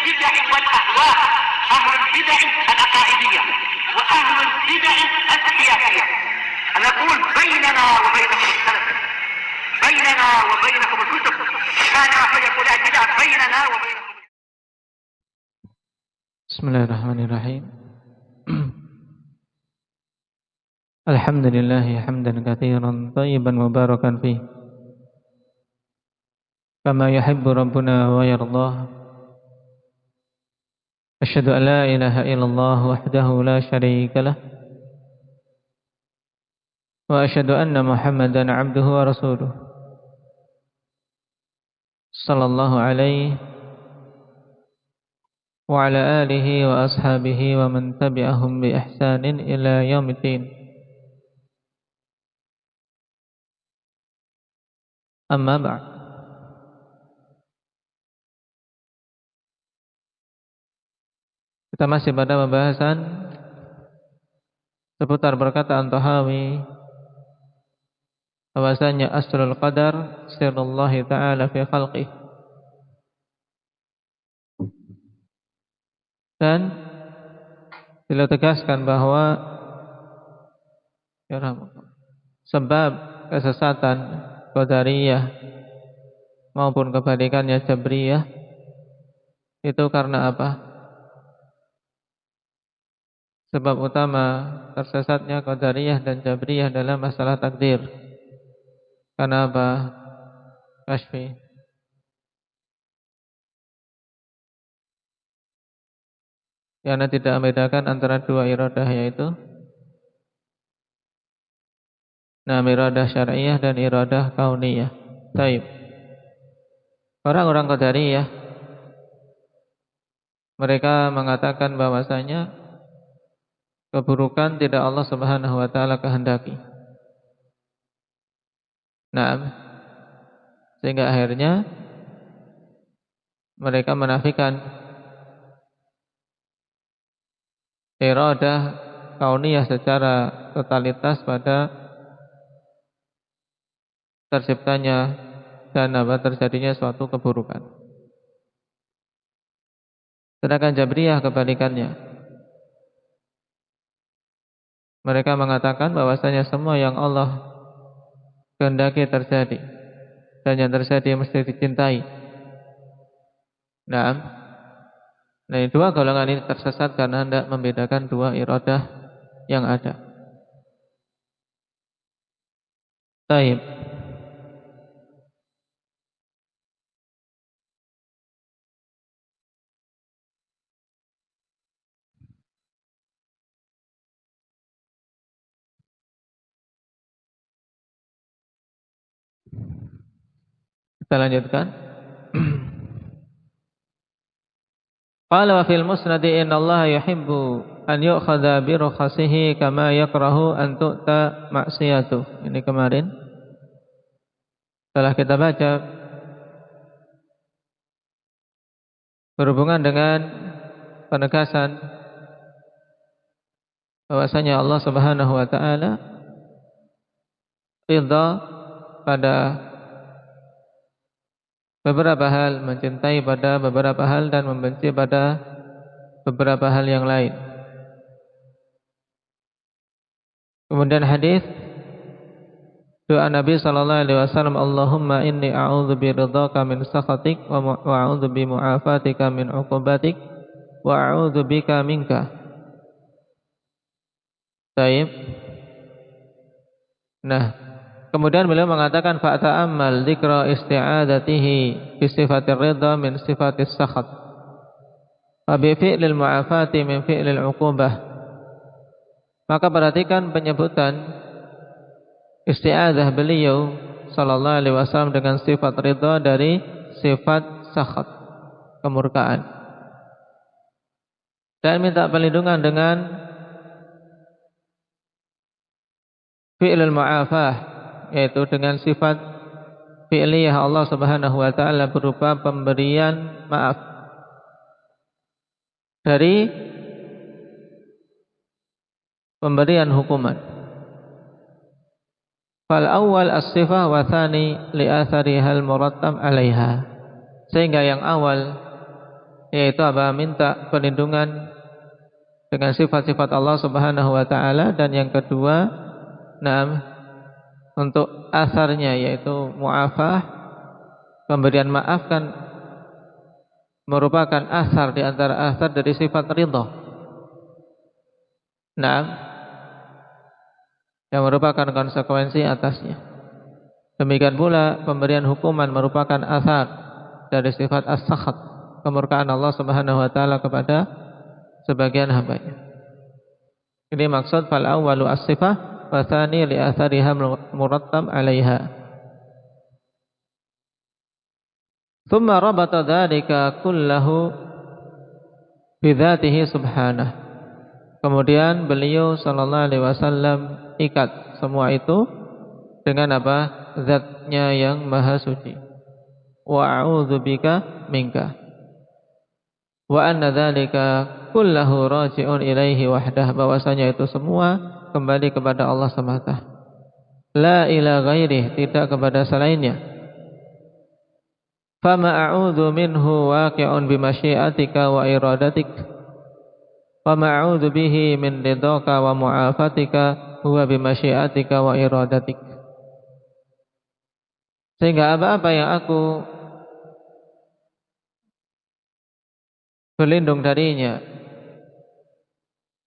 البدع والأهواء، أهل البدع العقائدية وأهل البدع السياسية. نقول بيننا وبينكم السلف، بيننا وبينكم الكتب، كما فيقول البدع بيننا وبينكم. Bismillahirrahmanirrahim. Alhamdulillahi hamdan katsiran thayyiban mubarakan fihi kama yuhibbu rabbuna wa yardah. Asyhadu an la ilaha illallah wahdahu la syarika lah wa asyhadu anna Muhammadan 'abduhu wa rasuluh sallallahu alaihi wa ala alihi wa ashabihi wa man tabi'ahum bi ihsanin ila yaumiddin. Amma ba'd. Kita masih pada pembahasan seputar perkataan Tahawi bahwasanya aslul qadar sirrullah ta'ala fi khalqih. Dan beliau tegaskan bahwa sebab kesesatan Qadariyah maupun kebalikannya Jabriyah itu karena apa? Sebab utama tersesatnya Qadariyah dan Jabriyah dalam masalah takdir. Karena apa? Kashfi. Karena tidak membedakan antara dua iradah, yaitu iradah syar'iyah dan iradah kauniyah. Taib. Orang-orang Qadariyah mereka mengatakan bahwasanya keburukan tidak Allah Subhanahu wa taala kehendaki. Sehingga akhirnya mereka menafikan iradah kauniyah secara totalitas pada terciptanya dan terjadinya suatu keburukan. Sedangkan Jabriyah kebalikannya. Mereka mengatakan bahwasanya semua yang Allah kehendaki terjadi dan yang terjadi mesti dicintai. Dua golongan ini tersesat karena hendak membedakan dua iradah yang ada. Taib. Kita lanjutkan. Qala wa fil musnad inna Allah yuhibbu an yu'khadha bi rukhasihi kama yakrahu an tu'ta ma'siyatuh. Ini kemarin telah kita baca berhubungan dengan penegasan bahwasanya Allah Subhanahu wa taala ridha pada beberapa hal, mencintai pada beberapa hal dan membenci pada beberapa hal yang lain. Kemudian hadis doa Nabi sallallahu alaihi wasallam, Allahumma inni a'udzu biridhaka min sakhatik wa a'udzu bi mu'afatika min 'uqubatik wa a'udzu bika minka. Baik. Kemudian beliau mengatakan fata'ammal dzikra isti'adatihi bi sifatir ridha min sifatis sakhat wa bi fi'lil mu'afati min fi'lil 'uqubah. Maka perhatikan penyebutan isti'adzah beliau sallallahu alaihi wasallam dengan sifat ridha dari sifat sakhat, kemurkaan. Dan minta perlindungan dengan fi'lil mu'afah, yaitu dengan sifat fi'liyah Allah Subhanahu wa taala berupa pemberian maaf dari pemberian hukuman. Fal awal as-sifah wa tsani li athariha al-murattab 'alaiha. Sehingga yang awal yaitu apa? Minta perlindungan dengan sifat-sifat Allah Subhanahu wa taala, dan yang kedua, untuk asarnya yaitu mu'afah, pemberian maaf kan merupakan asar di antara asar dari sifat ridha. Yang merupakan konsekuensi atasnya. Demikian pula pemberian hukuman merupakan asar dari sifat as-sakhat, kemurkaan Allah Subhanahu wa taala kepada sebagian hambanya. Ini maksud fal awwalu as-sifah wa tsani li athariha murattab 'alaiha. Thumma rabata dzalika kullahu bi dzatihi subhanahu. Kemudian beliau sallallahu alaihi wasallam ikat semua itu dengan apa? Zatnya yang maha suci. Wa a'udzu bika minka. Wa anna dzalika kullahu raji'un ilaihi wahdah, bahwasanya itu semua kembali kepada Allah semata. La ila ghairih, tidak kepada selainnya. Fama a'udzu minhu waqi'un bi masyiatika wa iradatik. Fama a'udzu bihi min ridhaka wa mu'afatika huwa bi masyiatika wa iradatik. Sehingga apa-apa yang aku berlindung darinya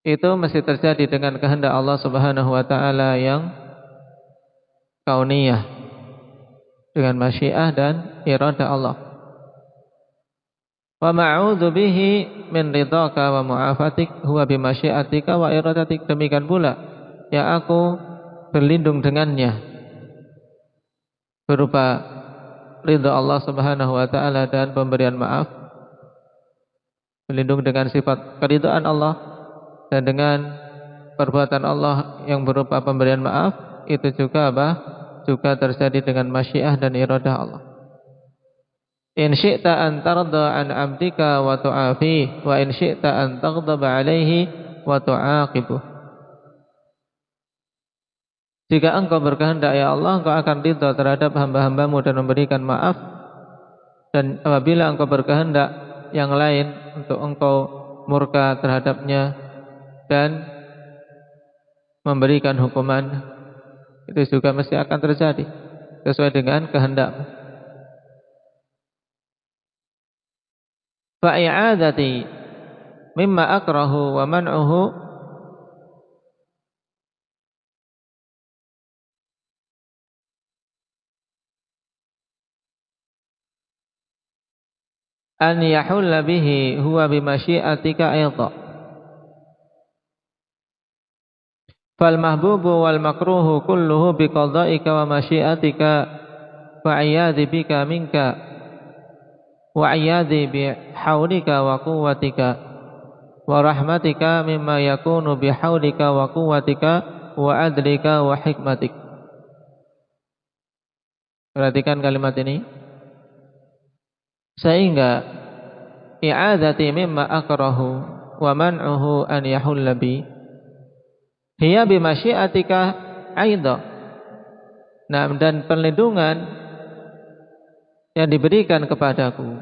itu mesti terjadi dengan kehendak Allah Subhanahu wa taala yang kauniyah, dengan masyiah dan iradah Allah. Wa ma'udzu bihi min ridhaka wa mu'afatik huwa bi masyiatika wa iradatik. Demikian pula yang aku berlindung dengannya berupa ridha Allah Subhanahu wa taala dan pemberian maaf, berlindung dengan sifat keridhaan Allah dan dengan perbuatan Allah yang berupa pemberian maaf, itu juga apa? Juga terjadi dengan masyiah dan iradah Allah. In syi'ta an tarda an 'abdika wa tu'afi wa in syi'ta an taghdaba 'alaihi wa tu'aqibu. Jika engkau berkehendak ya Allah, engkau akan ridha terhadap hamba-hambamu dan memberikan maaf. Dan apabila engkau berkehendak yang lain, untuk engkau murka terhadapnya dan memberikan hukuman, itu juga mesti akan terjadi sesuai dengan kehendakmu. Fa'i'adati mimma akrahu wa man'uhu an yahulla bihi huwa bimasyiatika aidha. Fal mahbubu wal makruhu kulluhu biqada'ika wa masyiatika wa iyadhi bika minka wa iyadhi bihaulika wa quwwatika wa rahmatika mimma yakunu bihaulika wa quwwatika wa adlika wa hikmatik. Perhatikan kalimat ini. Sehingga i'adzati mimma akrahu wa man'uhu an yahulla bi hiya bi masyiatika aidha. Dan perlindungan yang diberikan kepadaku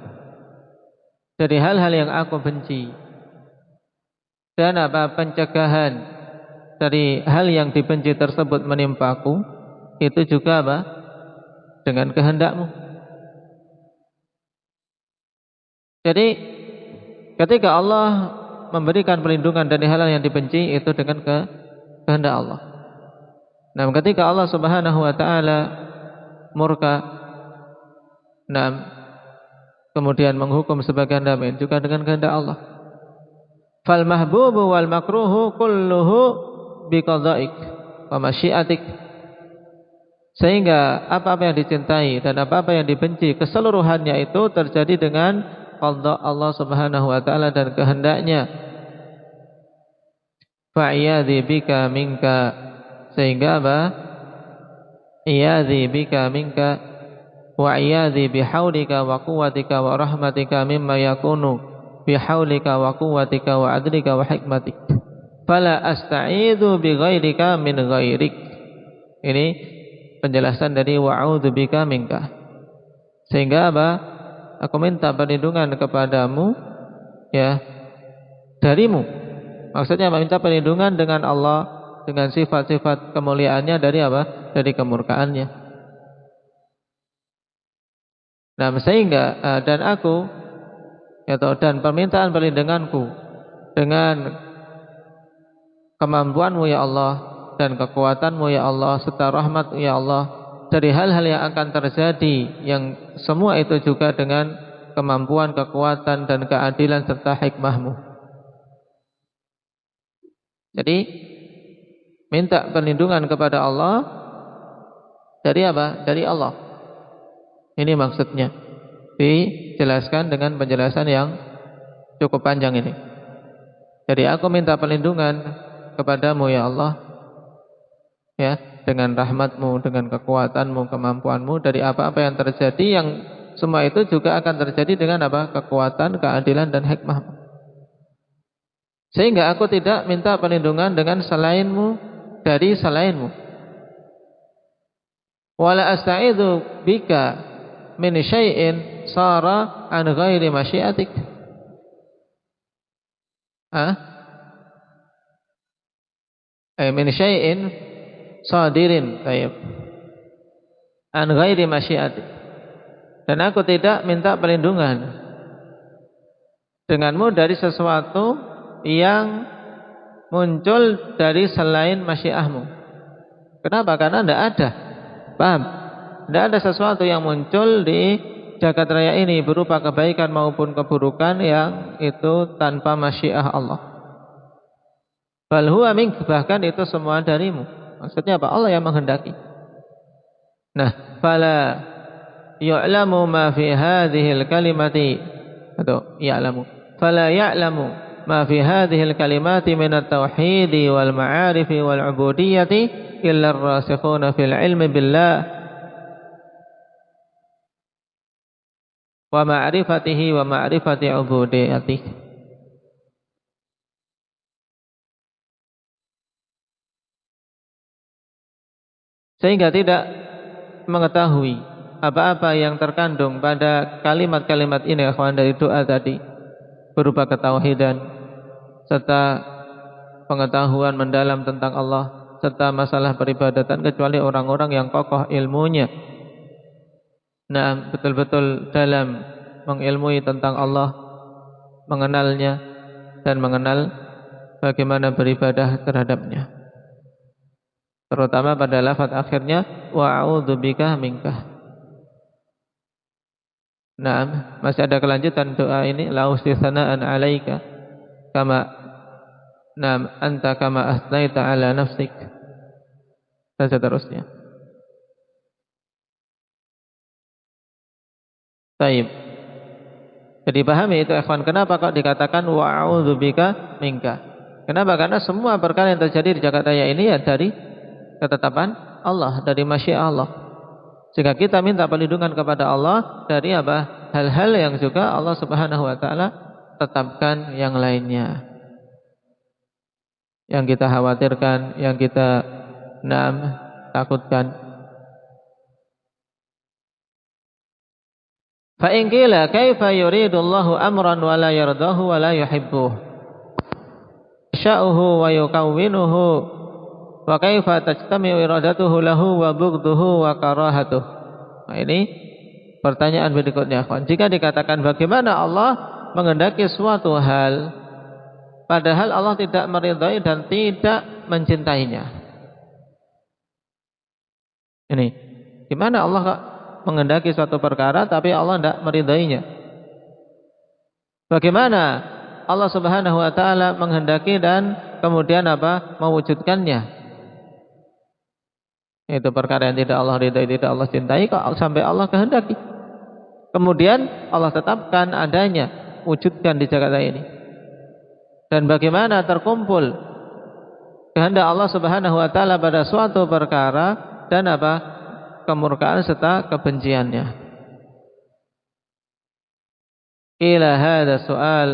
dari hal-hal yang aku benci, dan pencegahan dari hal yang dibenci tersebut menimpaku, itu juga dengan kehendakmu. Jadi ketika Allah memberikan perlindungan dari hal yang dibenci, itu dengan kehendak Allah. Ketika Allah Subhanahu wa taala murka, kemudian menghukum sebagian lain, juga dengan kehendak Allah. Fal mahbubu wal makruhu kulluhu biqada'ik wa masyiatik. Sehingga apa-apa yang dicintai dan apa-apa yang dibenci, keseluruhannya itu terjadi dengan qada Allah Subhanahu wa taala dan kehendaknya. Fa'iyadhi bika minka, sehingga iyadhi bika minka wa iyadhi bihaulika wa quwwatika wa rahmatika mimma yakunu bihaulika wa quwwatika wa adlika wa hikmatik. Fala asta'idzu bighairika min ghairik. Ini penjelasan dari wa'udzu bika minka. Sehingga aku minta perlindungan kepadamu ya darimu. Maksudnya minta perlindungan dengan Allah, dengan sifat-sifat kemuliaannya dari apa? Dari kemurkaannya. Nah, sehingga dan aku dan permintaan perlindunganku dengan kemampuanmu ya Allah dan kekuatanmu ya Allah serta rahmat ya Allah dari hal-hal yang akan terjadi, yang semua itu juga dengan kemampuan, kekuatan dan keadilan serta hikmahmu. Jadi minta perlindungan kepada Allah dari apa? Dari Allah. Ini maksudnya. Dijelaskan dengan penjelasan yang cukup panjang ini. Jadi aku minta perlindungan kepadamu ya Allah, ya, dengan rahmatmu, dengan kekuatanmu, kemampuanmu dari apa-apa yang terjadi, yang semua itu juga akan terjadi dengan apa? Kekuatan, keadilan dan hikmahmu. Sehingga aku tidak minta perlindungan dengan selainmu, dari selainmu. Wala asta'idzu bika min syai'in sara an ghairi masyiatik. Min syai'in sadirin tayyib an ghairi masyiatik. Dan aku tidak minta perlindungan denganmu dari sesuatu yang muncul dari selain masyiahmu. Kenapa? Karena tidak ada. Paham? Tidak ada sesuatu yang muncul di jagat raya ini berupa kebaikan maupun keburukan yang itu tanpa masyiah Allah. Bal huwa mink, bahkan itu semua darimu. Maksudnya apa? Allah yang menghendaki. Nah, fala ya'lamu ma fi hadhihi al-kalimati atau ya'lamu. Fala ya'lamu ma fi hadhihi al-kalimati min at-tauhid wal ma'arif wal 'ubudiyyati illa ar-rasikhuna fil 'ilmi billah wa ma'rifatihi wa ma'rifati 'ubudiyyatihi. Sehingga tidak mengetahui apa-apa yang terkandung pada kalimat-kalimat ini, ikhwan, dari doa tadi berupa ketauhidan serta pengetahuan mendalam tentang Allah serta masalah peribadatan kecuali orang-orang yang kokoh ilmunya. Nah, betul-betul dalam mengilmui tentang Allah, mengenalnya dan mengenal bagaimana beribadah terhadapnya. Terutama pada lafaz akhirnya wa'udzubika minka. Nah, masih ada kelanjutan doa ini, la ustisna'an 'alaika kama anta kama asnaita 'ala nafsik. Dan seterusnya. Baik. Jadi pahami itu, ikhwan, kenapa kok dikatakan wa'udzubika minka? Kenapa? Karena semua perkara yang terjadi di jagat raya ini ya dari ketetapan Allah, dari masyiah Allah. Jika kita minta perlindungan kepada Allah dari apa? Hal-hal yang juga Allah Subhanahu wa taala tetapkan yang lainnya. Yang kita khawatirkan, yang kita takutkan. Fa in qila kaifa yuridullahu amran wa la yardahu wa la yuhibbuhu. Sya'uhu wa yukawwinuhu wa kaifa tajtami'u iradatuhu lahu wa bughdhuhu wa karahatuh. Nah, ini pertanyaan berikutnya, kawan. Jika dikatakan bagaimana Allah menghendaki suatu hal padahal Allah tidak meridai dan tidak mencintainya. Ini gimana Allah menghendaki suatu perkara tapi Allah tidak meridainya? Bagaimana Allah Subhanahu wa taala menghendaki dan kemudian apa? Mewujudkannya? Itu perkara yang tidak Allah ridai, tidak Allah cintai, kok sampai Allah kehendaki. Kemudian Allah tetapkan adanya, wujudkan di jagat raya ini. Dan bagaimana terkumpul kehendak Allah Subhanahu wa taala pada suatu perkara dan apa? Kemurkaan serta kebenciannya. Ila hadza su'al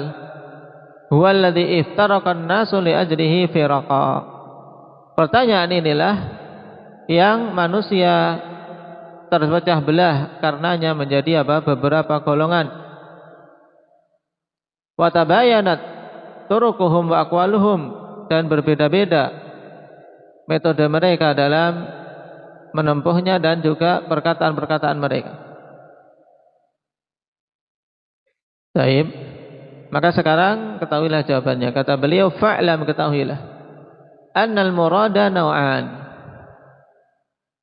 huwa alladhi iftaraqa an-nasu li ajlihi firaqa. Pertanyaan inilah yang manusia terpecah belah karenanya menjadi apa? Beberapa golongan. Wa tabayanat turuquhum wa aqwaluhum, dan berbeda-beda metode mereka dalam menempuhnya dan juga perkataan-perkataan mereka. Baik. Maka sekarang ketahuilah jawabannya. Kata beliau, fa'lam, ketahuilah, annal murada naw'an.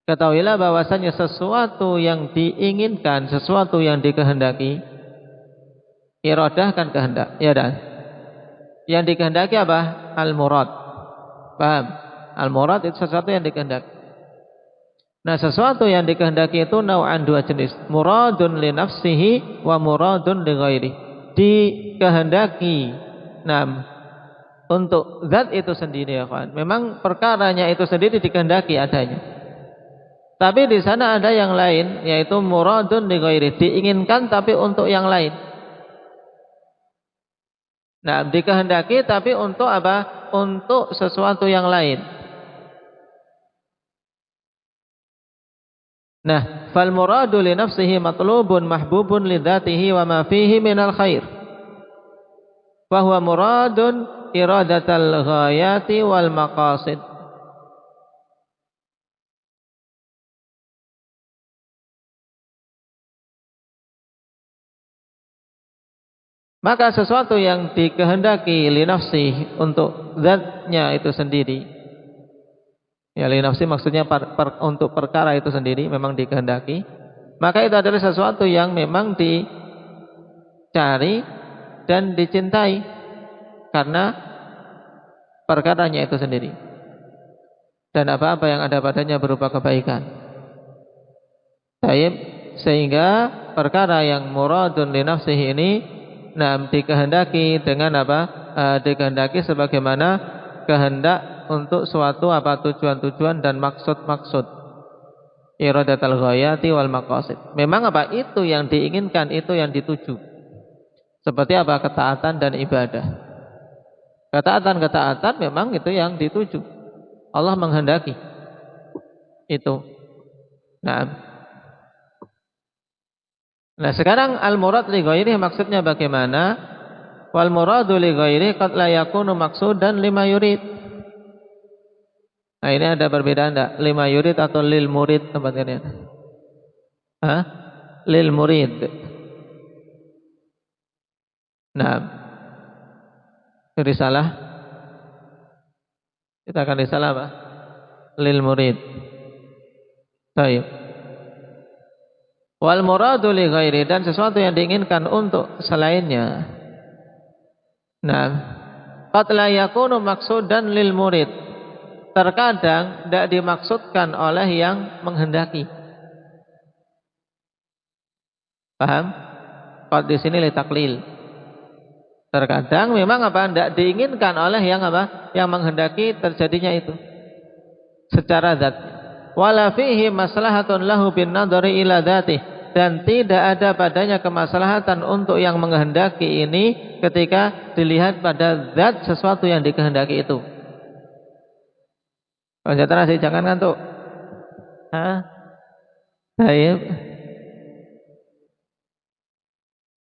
Ketahuilah bahwasanya sesuatu yang diinginkan, sesuatu yang dikehendaki, iradah kan kehendak, ya dan yang dikehendaki apa? Al-murad. Paham? Al-murad itu sesuatu yang dikehendaki. Nah, sesuatu yang dikehendaki itu naw'an, dua jenis. Muradun li nafsihi wa muradun li ghairi. Dikehendaki, nah, untuk zat itu sendiri, ya kawan. Memang perkaranya itu sendiri dikehendaki adanya. Tapi di sana ada yang lain, yaitu muradun li ghairi, diinginkan tapi untuk yang lain. Nah, dikehendaki tapi untuk apa? Untuk sesuatu yang lain. Nah, fal muradu li nafsihi matlubun mahbubun li dzatihi wa ma fihi minal khair. Wa huwa muradun iradatal ghayati wal maqasid. Maka sesuatu yang dikehendaki li nafsi, untuk zatnya itu sendiri. Ya, li nafsi maksudnya untuk perkara itu sendiri memang dikehendaki. Maka itu adalah sesuatu yang memang dicari dan dicintai karena perkaranya itu sendiri. Dan apa-apa yang ada padanya berupa kebaikan. Baik, sehingga perkara yang muradun li nafsihi ini, nah, dikehendaki dengan apa? Dikehendaki sebagaimana kehendak untuk suatu apa? Tujuan-tujuan dan maksud-maksud. Iradatul ghayati wal maqasid. Memang apa? Itu yang diinginkan, itu yang dituju. Seperti apa? Ketaatan dan ibadah. Ketaatan memang itu yang dituju. Allah menghendaki itu. Nah, sekarang al-murad li ghairi maksudnya bagaimana? Wal muradu li ghairi qad la yakunu maqsudan lima yurid. Nah, ini ada perbedaan enggak? Lima yurid atau lil murid tempatnya? Lil murid. Nah, risalah. Kita akan risalah apa? Lil murid. Baik. Wal muradu li ghairi, dan sesuatu yang diinginkan untuk selainnya. Nah, qad la yakunu maqsudan lil murid. Terkadang tidak dimaksudkan oleh yang menghendaki. Paham? Qad di sini li taklil. Terkadang memang apa? Tidak diinginkan oleh yang apa? Yang menghendaki terjadinya itu secara zat. Wala fihi maslahatun lahu bin nadhari ila dzatihi, dan tidak ada padanya kemaslahatan untuk yang menghendaki ini ketika dilihat pada zat sesuatu yang dikehendaki itu. Konsentrasi, jangan ngantuk. Baik.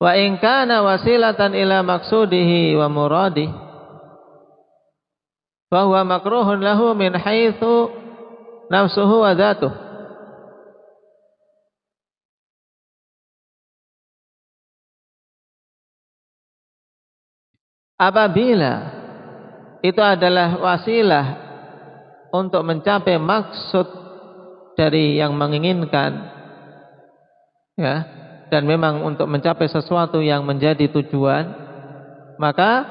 Wa in kana wasilatan ila maqsudihi wa muradihi fa huwa makruhun lahu min haitsu nafsuhu wa dzatuh. Apabila itu adalah wasilah untuk mencapai maksud dari yang menginginkan, ya, dan memang untuk mencapai sesuatu yang menjadi tujuan, maka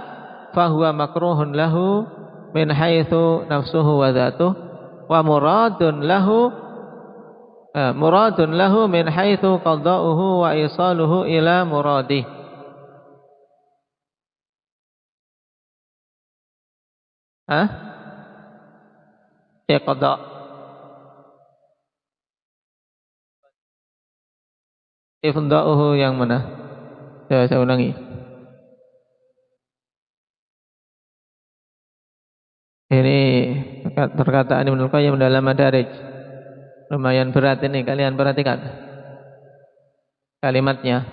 fahuwa makruhun lahu min haitsu nafsuhu wa dzatuh wa muradun lahu min haitsu qada'uhu wa isaluhu ila muradih. Qada. Ifda'uhu yang mana? Saya ulangi. Ini perkataan Ibnu Qayyim dalam Madarij. Lumayan berat ini, kalian perhatikan kalimatnya.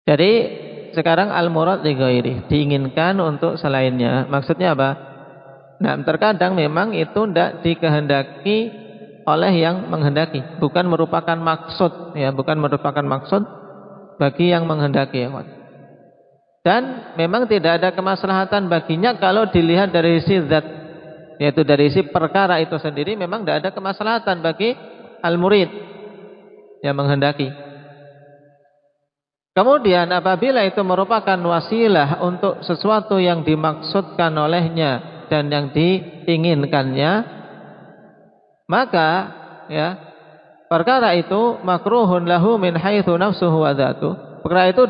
Jadi sekarang al-murad li ghairi, diinginkan untuk selainnya. Maksudnya apa? Nah, terkadang memang itu tidak dikehendaki oleh yang menghendaki, bukan merupakan maksud, ya, bukan merupakan maksud bagi yang menghendaki, ya. Dan memang tidak ada kemaslahatan baginya kalau dilihat dari sisi zat, yaitu dari sisi perkara itu sendiri, memang tidak ada kemaslahatan bagi al-murid yang menghendaki. Kemudian apabila itu merupakan wasilah untuk sesuatu yang dimaksudkan olehnya dan yang diinginkannya, maka ya perkara itu makruhun lahu min haitsu nafsuhu wa dzatuh. Perkara itu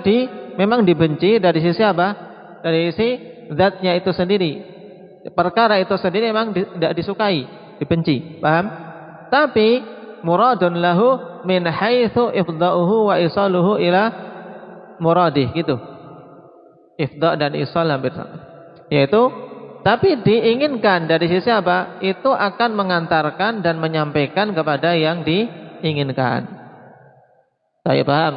memang dibenci dari sisi apa? Dari sisi zatnya itu sendiri. Perkara itu sendiri memang tidak disukai, dibenci. Paham? Tapi muradun lahu min haitsu ifda'uhu wa isaluhu ila muradih, gitu. Ifda' dan isal hampir sama. Yaitu tapi diinginkan dari sisi apa? Itu akan mengantarkan dan menyampaikan kepada yang diinginkan. Saya paham.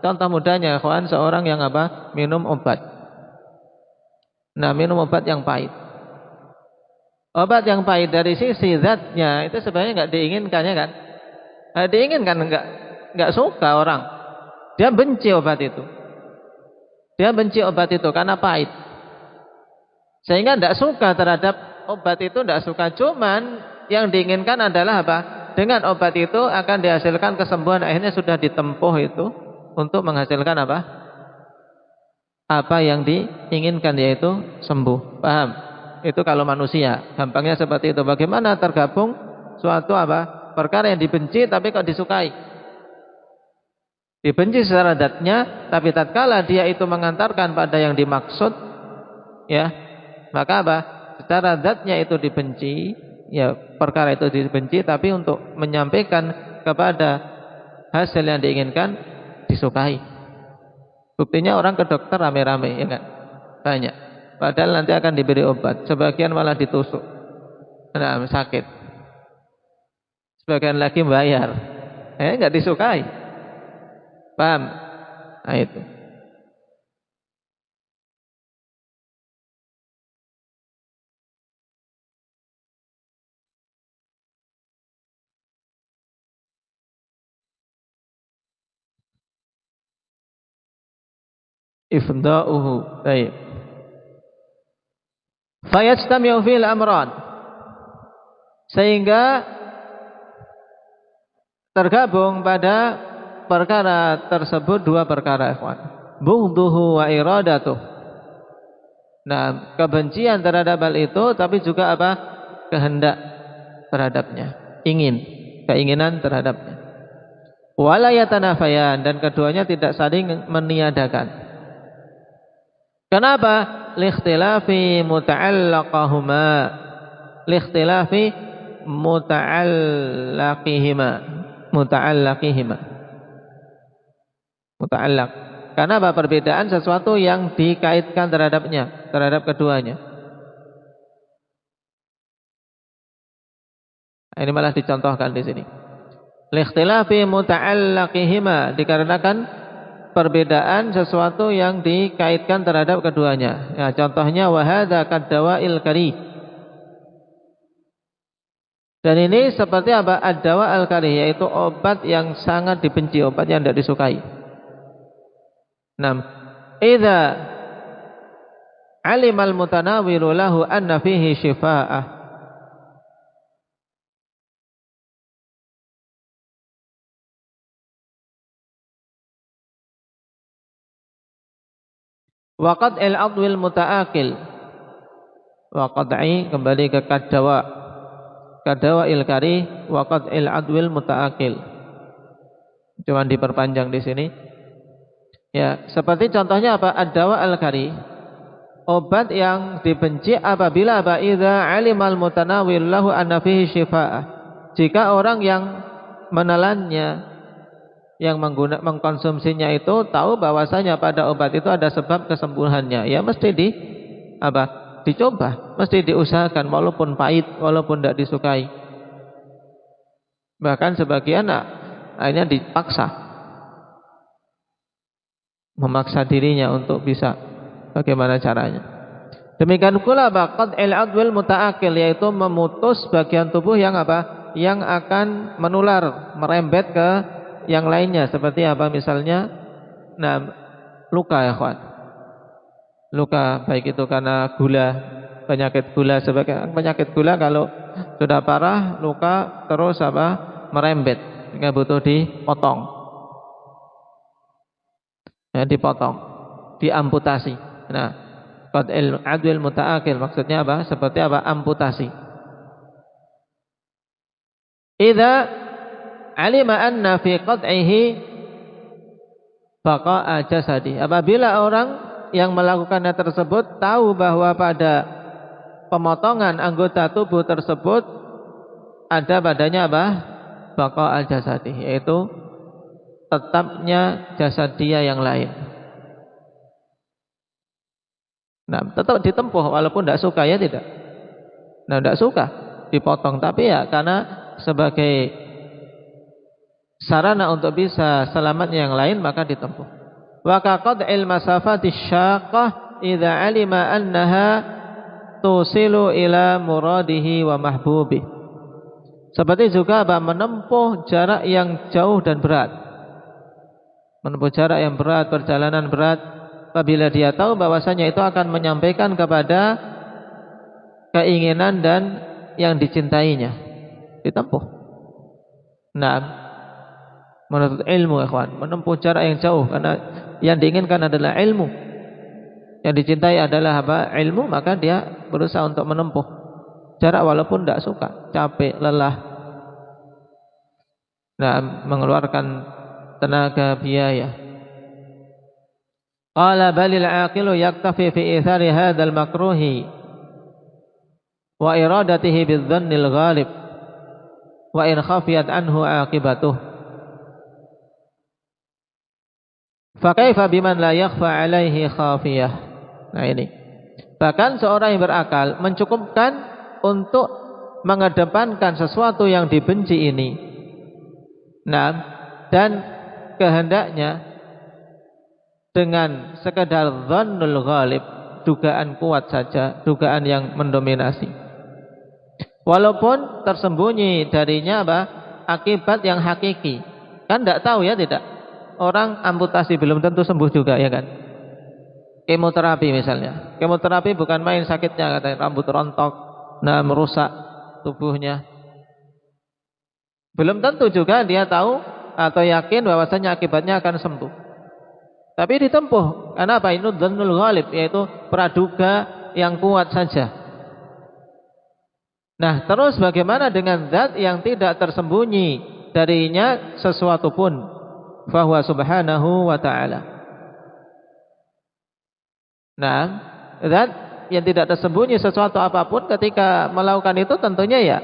Contoh mudahnya, kawan, seorang yang apa? Minum obat. Nah, minum obat yang pahit. Obat yang pahit dari sisi zatnya itu sebenarnya nggak diinginkan, ya kan? Diinginkan, nggak suka orang. Dia benci obat itu. Dia benci obat itu karena pahit. Sehingga tidak suka terhadap obat itu, tidak suka. Cuman yang diinginkan adalah apa? Dengan obat itu akan dihasilkan kesembuhan. Akhirnya sudah ditempuh itu untuk menghasilkan apa? Apa yang diinginkan, yaitu sembuh. Paham? Itu kalau manusia gampangnya seperti itu. Bagaimana tergabung suatu apa? Perkara yang dibenci tapi kok disukai. Dibenci secara zatnya, tapi tatkala dia itu mengantarkan pada yang dimaksud, ya, maka apa? Secara zatnya itu dibenci, ya, perkara itu dibenci, tapi untuk menyampaikan kepada hasil yang diinginkan disukai. Buktinya orang ke dokter rame-rame, ya kan? Banyak. Padahal nanti akan diberi obat, sebagian malah ditusuk. Nah, sakit. Sebagian lagi bayar. Enggak disukai. Paham? Nah, itu. Ifda'uhu. Baik. Fayajtami'u fil amran. Sehingga tergabung pada perkara tersebut dua perkara, ikhwan. Bughduhu wa iradatuh. Nah, kebencian terhadap hal itu, tapi juga apa? Kehendak terhadapnya, keinginan terhadapnya. Wala yatanafayan, dan keduanya tidak saling meniadakan. Kenapa? Likhtilafi muta'allaqahuma. Likhtilafi muta'allaqihima. Muta'allaq. Karena apa? Perbedaan sesuatu yang dikaitkan terhadapnya, terhadap keduanya. Ini malah dicontohkan di sini. Likhtilafi muta'allaqihima, dikarenakan perbedaan sesuatu yang dikaitkan terhadap keduanya. Ya, contohnya wahada kadawa'il karih. Dan ini seperti apa? Ad-dawa al-karih, yaitu obat yang sangat dibenci, obat yang tidak disukai. Idza alimal mutanawilu lahu anna fihi syifa'ah. Waqad al-adwil muta'akil. Waqad'i kembali ke kadawa il-karih, waqad al-adwil muta'akil. Cuma diperpanjang di sini. Ya, seperti contohnya apa? Ad-dawa al-karih, obat yang dibenci apabila apa? Idza alimal mutanawil lahu anna fihi syifa'ah. Jika orang yang menelannya, yang mengkonsumsinya itu tahu bahwasanya pada obat itu ada sebab kesembuhannya, ya mesti dicoba, mesti diusahakan walaupun pahit, walaupun tidak disukai. Bahkan sebagian akhirnya dipaksa. memaksa dirinya untuk bisa. Bagaimana caranya? Demikian pula qad'il adwil muta'akil, yaitu memutus bagian tubuh yang apa? Yang akan menular, merembet ke yang lainnya. Seperti apa misalnya? Nah, luka ya kawan. Luka baik itu karena gula, penyakit gula, sebagai penyakit gula kalau sudah parah luka terus apa? Merembet, sehingga butuh dipotong. Ya, dipotong, diamputasi. Nah, qad'il adwil muta'akil maksudnya apa? Seperti apa? Amputasi. Idza alima anna fi qad'ihi baqa'a jasadi. Apabila orang yang melakukannya tersebut tahu bahwa pada pemotongan anggota tubuh tersebut ada padanya apa? Baqa'a jasadi, yaitu tetapnya jasad dia yang lain. Nah, tetap ditempuh walaupun tidak suka, ya tidak. Nah, tidak suka dipotong, tapi ya karena sebagai sarana untuk bisa selamatnya yang lain maka ditempuh. Wa qad'il masafati syaqqah idza alima annaha tusilu ila muradihi wa mahbubi. Seperti juga apa? Menempuh jarak yang jauh dan berat. Menempuh jarak yang berat, perjalanan berat. Apabila dia tahu bahwasanya itu akan menyampaikan kepada keinginan dan yang dicintainya, ditempuh. Nah, menurut ilmu ikhwan, menempuh jarak yang jauh karena yang diinginkan adalah ilmu, yang dicintai adalah apa? Ilmu, maka dia berusaha untuk menempuh jarak walaupun tidak suka, capek, lelah. Nah, mengeluarkan tenaga, biaya. Qala balil aqilu yaktafi fi ithari hadzal makruhi wa iradatihi bidzannil ghalib wa in khafiyat anhu aqibatuh. Fa kaifa biman la yakhfa alaihi khafiyah. Nah ini. Bahkan seorang yang berakal mencukupkan untuk mengedepankan sesuatu yang dibenci ini. Nah, dan kehendaknya dengan sekedar dhannul ghalib, dugaan kuat saja, dugaan yang mendominasi. Walaupun tersembunyi darinya apa? Akibat yang hakiki. Kan tidak tahu, ya tidak. Orang amputasi belum tentu sembuh juga, ya kan? Kemoterapi misalnya. Kemoterapi bukan main sakitnya, katanya rambut rontok, nah merusak tubuhnya. Belum tentu juga dia tahu atau yakin bahwasanya akibatnya akan sembuh. Tapi ditempuh. Karena apa? Itu dhannul ghalib, yaitu praduga yang kuat saja. Nah, terus bagaimana dengan zat yang tidak tersembunyi darinya sesuatu pun? Fahuwa subhanahu wa ta'ala. Nah, zat yang tidak tersembunyi sesuatu apapun ketika melakukan itu tentunya ya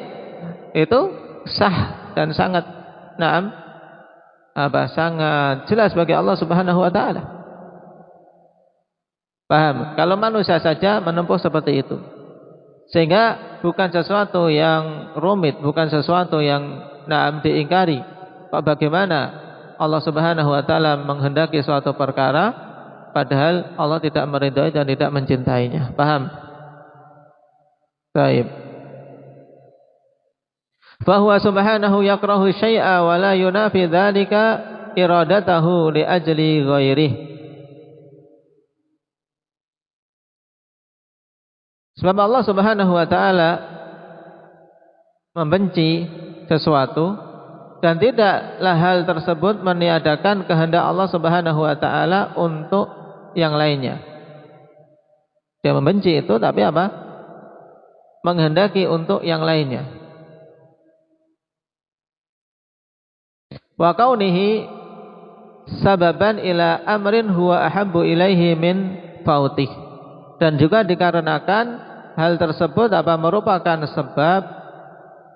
itu sah dan sangat sangat jelas bagi Allah Subhanahu wa taala. Paham? Kalau manusia saja menempuh seperti itu. Sehingga bukan sesuatu yang rumit, bukan sesuatu yang diingkari. Kok bagaimana Allah Subhanahu wa taala menghendaki suatu perkara padahal Allah tidak meridhai dan tidak mencintainya. Paham? Baik. Fahuwa subhanahu yakrahu syai'a wa la yunafi dzalika iradatahu li ajli ghairihi. Sebab Allah Subhanahu wa taala membenci sesuatu dan tidaklah hal tersebut meniadakan kehendak Allah Subhanahu wa taala untuk yang lainnya. Dia membenci itu tapi apa? Menghendaki untuk yang lainnya. Wa kaunihi sababan ila amrin huwa ahabbu ilaihi min fautih. Dan juga dikarenakan hal tersebut merupakan sebab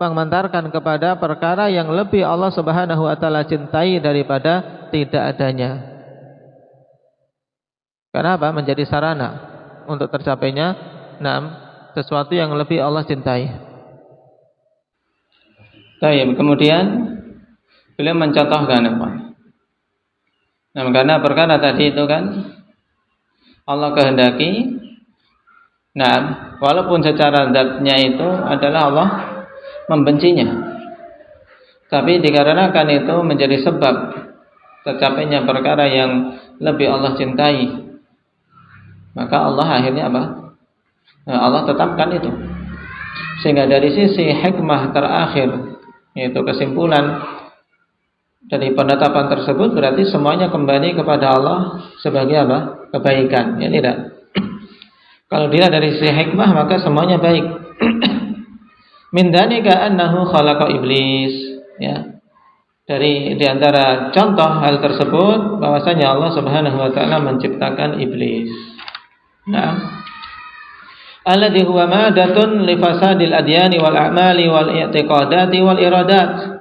mengantarkan kepada perkara yang lebih Allah Subhanahu wa taala cintai daripada tidak adanya. Karena apa? Menjadi sarana untuk tercapainya sesuatu yang lebih Allah cintai. Baik, kemudian beliau mencontohkan Nah, karena perkara tadi itu kan Allah kehendaki, nah, walaupun secara zatnya itu adalah Allah membencinya, tapi dikarenakan itu menjadi sebab tercapainya perkara yang lebih Allah cintai, maka Allah akhirnya apa? Nah, Allah tetapkan itu. Sehingga dari sisi hikmah terakhir, yaitu kesimpulan dari penetapan tersebut, berarti semuanya kembali kepada Allah sebagai apa? Kebaikan, ya tidak? Kalau dilihat dari sisi hikmah, maka semuanya baik. Min dzalika annahu khalaqa iblis, ya. Dari diantara contoh hal tersebut bahwasanya Allah Subhanahu wa taala menciptakan iblis. Nah, alladzi huwa madatun li fasadil adyani wal a'mali wal i'tiqadati wal iradat.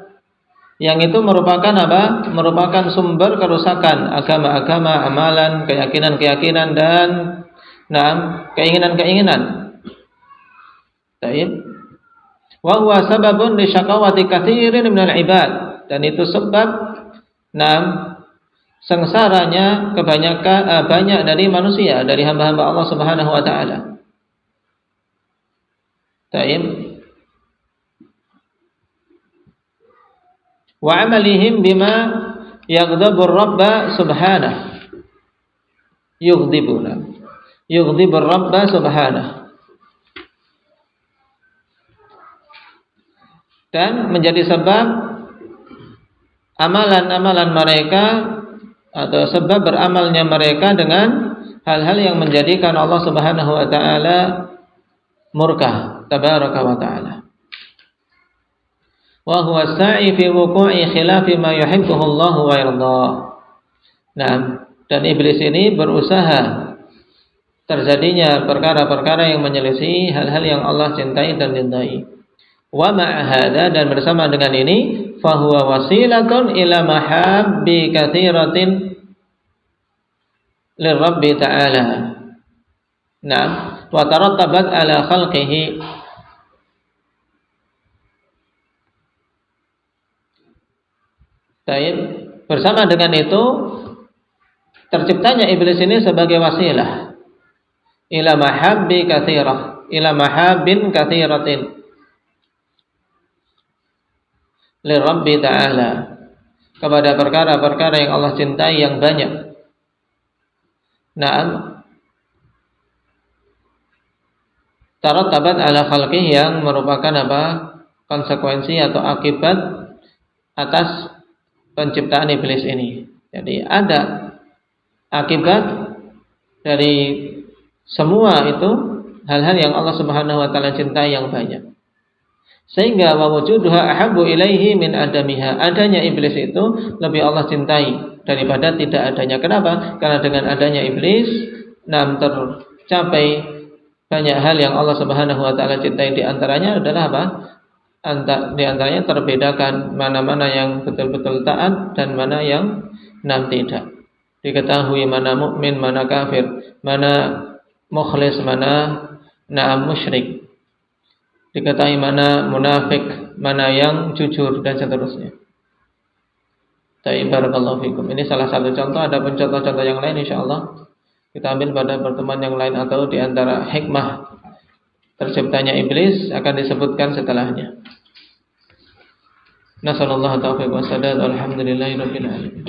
Yang itu merupakan apa? Merupakan sumber kerusakan agama-agama, amalan, keyakinan-keyakinan dan keinginan-keinginan. Baik. Wa huwa sababun li syaqawati katsirin minal ibad, dan itu sebab sengsaranya kebanyakan banyak dari manusia, dari hamba-hamba Allah Subhanahu wa taala. Baik. Wa amalihim bima yaghdabur rabba subhanahu, yughdibur rabba subhanahu, dan menjadi sebab amalan-amalan mereka atau sebab beramalnya mereka dengan hal-hal yang menjadikan Allah Subhanahu wa taala murka tabaraka wa taala. Wa huwa sa'i fi wuqu'i khilafi ma yuhibbuhu Allah wa yardah. Nah, dan iblis ini berusaha terjadinya perkara-perkara yang menyelisih hal-hal yang Allah cintai dan ridai. Wa ma'a hadza, dan bersama dengan ini, fa huwa wasilatun ila mahabbi katsiratin lirabbi ta'ala. Nah, wa tarattabat ala khalqihi. Baik, bersama dengan itu terciptanya iblis ini sebagai wasilah ila mahabbi katsirah, ila mahabbin katsiratin li Rabbi ta'ala, kepada perkara-perkara yang Allah cintai yang banyak. Naam, tarattabat ala khalqih, yang merupakan apa? Konsekuensi atau akibat atas penciptaan iblis ini. Jadi ada akibat dari semua itu hal-hal yang Allah Subhanahu wa taala cintai yang banyak. Sehingga wa wujuduha ahabbu ilaihi min adamiha. Adanya iblis itu lebih Allah cintai daripada tidak adanya. Kenapa? Karena dengan adanya iblis tercapai banyak hal yang Allah Subhanahu wa taala cintai. Di antaranya adalah apa? Di antaranya terbedakan mana-mana yang betul-betul taat dan mana yang tidak. Diketahui mana mukmin, mana kafir, mana mukhlis, mana musyrik. Diketahui mana munafik, mana yang jujur, dan seterusnya. Barakallahu fikum. Ini salah satu contoh. Ada pun contoh-contoh yang lain insyaallah kita ambil pada pertemuan yang lain, atau di antara hikmah terciptanya iblis akan disebutkan setelahnya. Nasallallahu taufiq wa sadad. Alhamdulillahirabbil alamin.